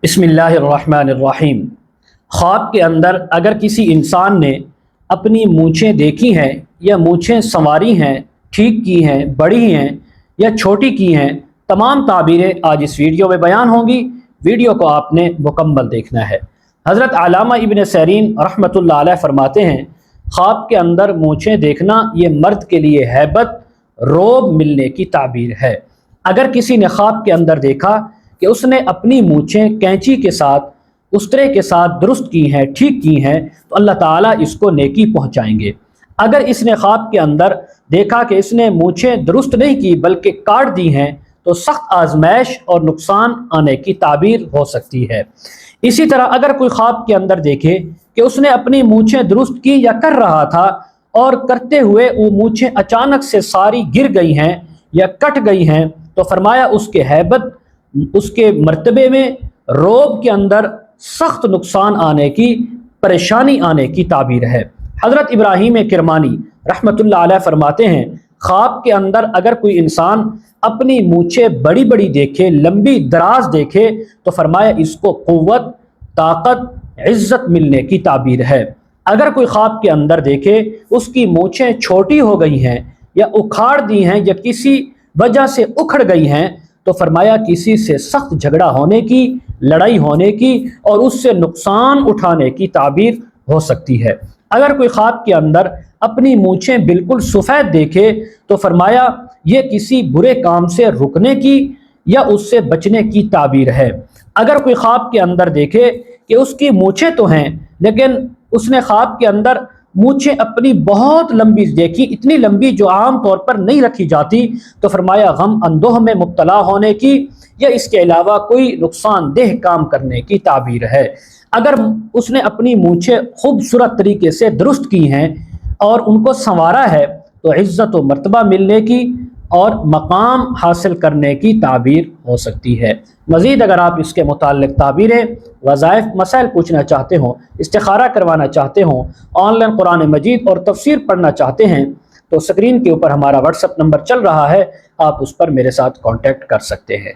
बिस्मिल्लाहिर्रहमानिर्रहीम। ख्वाब के अंदर अगर किसी इंसान ने अपनी मूँछें देखी हैं या मूँछें संवारी हैं, ठीक की हैं, बड़ी हैं या छोटी की हैं, तमाम ताबीरें आज इस वीडियो में बयान होंगी। वीडियो को आपने मुकम्मल देखना है। हज़रत अल्लामा इब्न सीरीन रहमतुल्लाह अलैह फरमाते हैं, ख्वाब के अंदर मूँछें देखना ये मर्द के लिए हैबत, रोब मिलने की ताबीर है। अगर किसी ने ख्वाब के अंदर देखा कि उसने अपनी मूँछें कैंची के साथ, उस्तरे के साथ दुरुस्त की हैं, ठीक की हैं, तो अल्लाह ताला इसको नेकी पहुँचाएंगे। अगर इसने ख्वाब के अंदर देखा कि इसने मूँछें दुरुस्त नहीं की बल्कि काट दी हैं, तो सख्त आजमाइश और नुकसान आने की ताबीर हो सकती है। इसी तरह अगर कोई ख्वाब के अंदर देखे कि उसने अपनी मूँछें दुरुस्त की या कर रहा था और करते हुए वो मूँछें अचानक से सारी गिर गई हैं या कट गई हैं, तो फरमाया उसके हैबत, उसके मर्तबे में, रोब के अंदर सख्त नुकसान आने की, परेशानी आने की ताबीर है। हज़रत इब्राहीम किरमानी रहमतुल्लाह अलैह फरमाते हैं, ख्वाब के अंदर अगर कोई इंसान अपनी मूँछें बड़ी बड़ी देखे, लंबी दराज देखे, तो फरमाया इसको क़ुव्वत, ताकत, इज़्ज़त मिलने की ताबीर है। अगर कोई ख्वाब के अंदर देखे उसकी मूँछें छोटी हो गई हैं या उखाड़ दी हैं या किसी वजह से उखड़ गई हैं, तो फरमाया किसी से सख्त झगड़ा होने की, लड़ाई होने की और उससे नुकसान उठाने की ताबीर हो सकती है। अगर कोई ख्वाब के अंदर अपनी मूँछें बिल्कुल सफ़ेद देखे, तो फरमाया ये किसी बुरे काम से रुकने की या उससे बचने की ताबीर है। अगर कोई ख्वाब के अंदर देखे कि उसकी मूँछें तो हैं लेकिन उसने ख्वाब के अंदर मूँछें अपनी बहुत लंबी देखी, इतनी लंबी जो आम तौर पर नहीं रखी जाती, तो फरमाया गम अंदोह में मुब्तला होने की या इसके अलावा कोई नुकसानदेह काम करने की ताबीर है। अगर उसने अपनी मूँछें खूबसूरत तरीके से दुरुस्त की हैं और उनको संवारा है, तो इज़्ज़त व मर्तबा मिलने की और मकाम हासिल करने की ताबीर हो सकती है। मज़ीद अगर आप इसके मुताल्लिक़ ताबीरें, वज़ाइफ, मसाइल पूछना चाहते हों, इस्तिखारा करवाना चाहते हों, ऑनलाइन कुरान मजीद और तफसीर पढ़ना चाहते हैं, तो स्क्रीन के ऊपर हमारा व्हाट्सएप नंबर चल रहा है, आप उस पर मेरे साथ कॉन्टैक्ट कर सकते हैं।